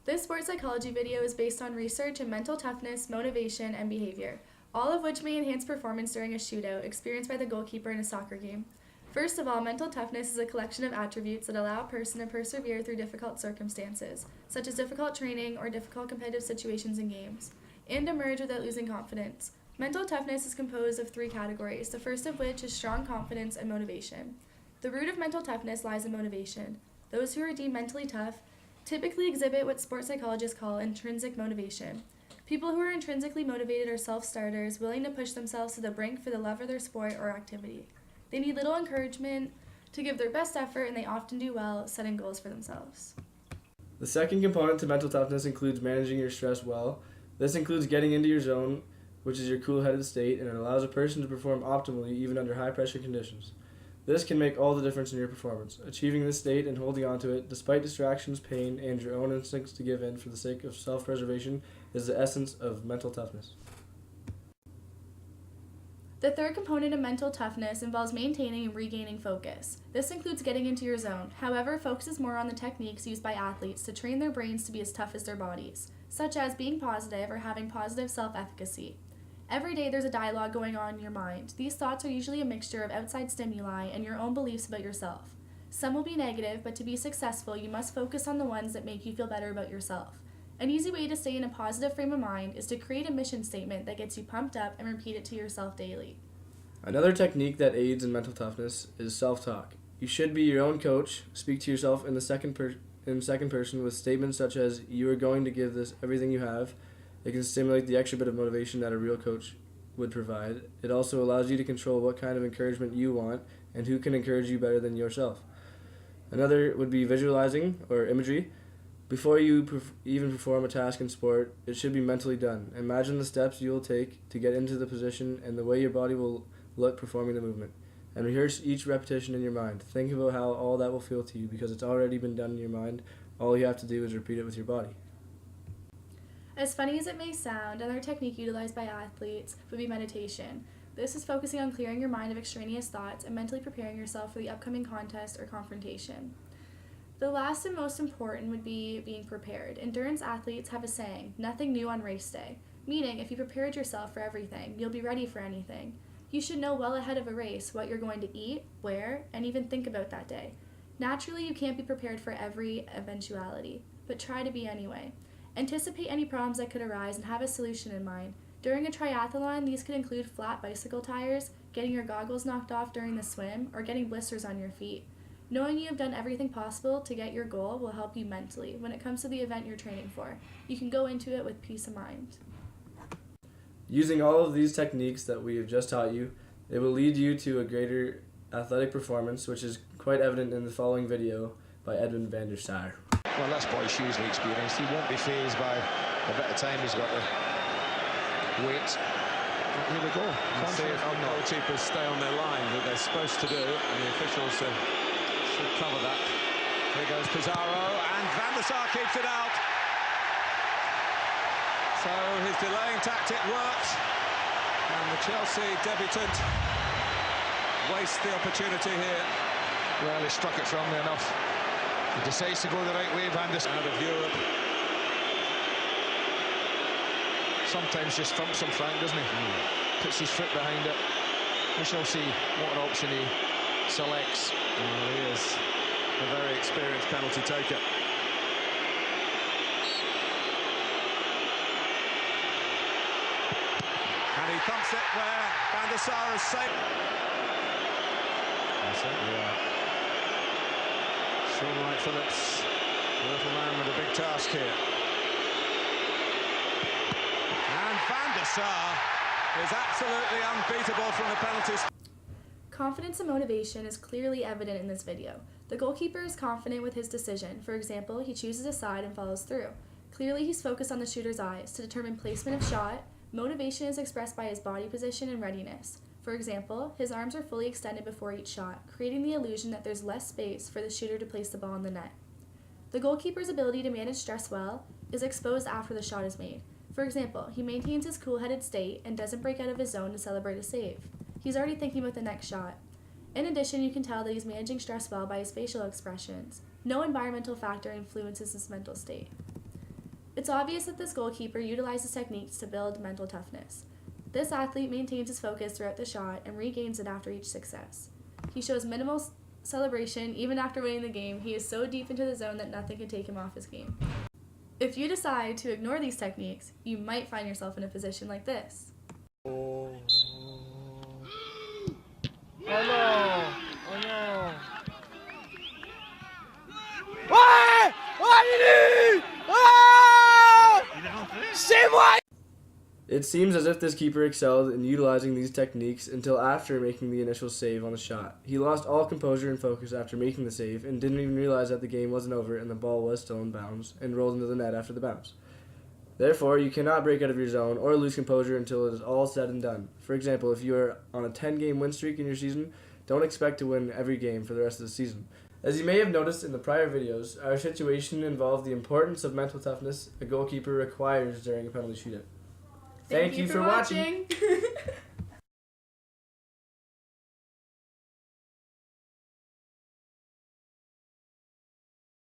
This sports psychology video is based on research in mental toughness, motivation, and behavior, all of which may enhance performance during a shootout experienced by the goalkeeper in a soccer game. First of all, mental toughness is a collection of attributes that allow a person to persevere through difficult circumstances, such as difficult training or difficult competitive situations in games, and emerge without losing confidence. Mental toughness is composed of three categories, the first of which is strong confidence and motivation. The root of mental toughness lies in motivation. Those who are deemed mentally tough typically exhibit what sports psychologists call intrinsic motivation. People who are intrinsically motivated are self-starters, willing to push themselves to the brink for the love of their sport or activity. They need little encouragement to give their best effort, and they often do well setting goals for themselves. The second component to mental toughness includes managing your stress well. This includes getting into your zone, which is your cool-headed state, and it allows a person to perform optimally even under high-pressure conditions. This can make all the difference in your performance. Achieving this state and holding on to it, despite distractions, pain, and your own instincts to give in for the sake of self-preservation, is the essence of mental toughness. The third component of mental toughness involves maintaining and regaining focus. This includes getting into your zone. However, focuses more on the techniques used by athletes to train their brains to be as tough as their bodies, such as being positive or having positive self-efficacy. Every day there's a dialogue going on in your mind. These thoughts are usually a mixture of outside stimuli and your own beliefs about yourself. Some will be negative, but to be successful, you must focus on the ones that make you feel better about yourself. An easy way to stay in a positive frame of mind is to create a mission statement that gets you pumped up and repeat it to yourself daily. Another technique that aids in mental toughness is self-talk. You should be your own coach. Speak to yourself in the second person with statements such as, "You are going to give this everything you have." It can stimulate the extra bit of motivation that a real coach would provide. It also allows you to control what kind of encouragement you want and who can encourage you better than yourself. Another would be visualizing or imagery. Before you even perform a task in sport, it should be mentally done. Imagine the steps you will take to get into the position and the way your body will look performing the movement. And rehearse each repetition in your mind. Think about how all that will feel to you because it's already been done in your mind. All you have to do is repeat it with your body. As funny as it may sound, another technique utilized by athletes would be meditation. This is focusing on clearing your mind of extraneous thoughts and mentally preparing yourself for the upcoming contest or confrontation. The last and most important would be being prepared. Endurance athletes have a saying, "Nothing new on race day," meaning if you prepared yourself for everything, you'll be ready for anything. You should know well ahead of a race what you're going to eat, where, and even think about that day. Naturally, you can't be prepared for every eventuality, but try to be anyway. Anticipate any problems that could arise and have a solution in mind. During a triathlon, these could include flat bicycle tires, getting your goggles knocked off during the swim, or getting blisters on your feet. Knowing you have done everything possible to get your goal will help you mentally when it comes to the event you're training for. You can go into it with peace of mind. Using all of these techniques that we have just taught you, it will lead you to a greater athletic performance, which is quite evident in the following video by Edwin van der Sar. Well, that's boy's hugely experienced. He won't be fazed by the bit of time he's got to wait. Here we go. And see if the goalkeepers stay on their line that they're supposed to do, and the officials should cover that. Here goes Pizarro, and Van der Sar keeps it out. So his delaying tactic worked, and the Chelsea debutant wastes the opportunity here. Well, he struck it firmly enough. He decides to go the right way, Van der Sar. Out of Europe. Sometimes just thumps him, Frank, doesn't he? Puts his foot behind it. We shall see what option he selects. Well, he is a very experienced penalty taker. And he thumps it where Van der Sar is safe. That's it, yeah. Sean Wright-Phillips, the little man with a big task here. And Van der Sar is absolutely unbeatable from the penalties. Confidence and motivation is clearly evident in this video. The goalkeeper is confident with his decision. For example, he chooses a side and follows through. Clearly, he's focused on the shooter's eyes to determine placement of shot. Motivation is expressed by his body position and readiness. For example, his arms are fully extended before each shot, creating the illusion that there's less space for the shooter to place the ball in the net. The goalkeeper's ability to manage stress well is exposed after the shot is made. For example, he maintains his cool-headed state and doesn't break out of his zone to celebrate a save. He's already thinking about the next shot. In addition, you can tell that he's managing stress well by his facial expressions. No environmental factor influences his mental state. It's obvious that this goalkeeper utilizes techniques to build mental toughness. This athlete maintains his focus throughout the shot and regains it after each success. He shows minimal celebration even after winning the game. He is so deep into the zone that nothing can take him off his game. If you decide to ignore these techniques, you might find yourself in a position like this. Oh no! Oh no! Ouais! Allez! Ah! C'est moi! It seems as if this keeper excelled in utilizing these techniques until after making the initial save on the shot. He lost all composure and focus after making the save and didn't even realize that the game wasn't over and the ball was still in bounds and rolled into the net after the bounce. Therefore, you cannot break out of your zone or lose composure until it is all said and done. For example, if you are on a 10-game win streak in your season, don't expect to win every game for the rest of the season. As you may have noticed in the prior videos, our situation involved the importance of mental toughness a goalkeeper requires during a penalty shootout. Thank you for watching.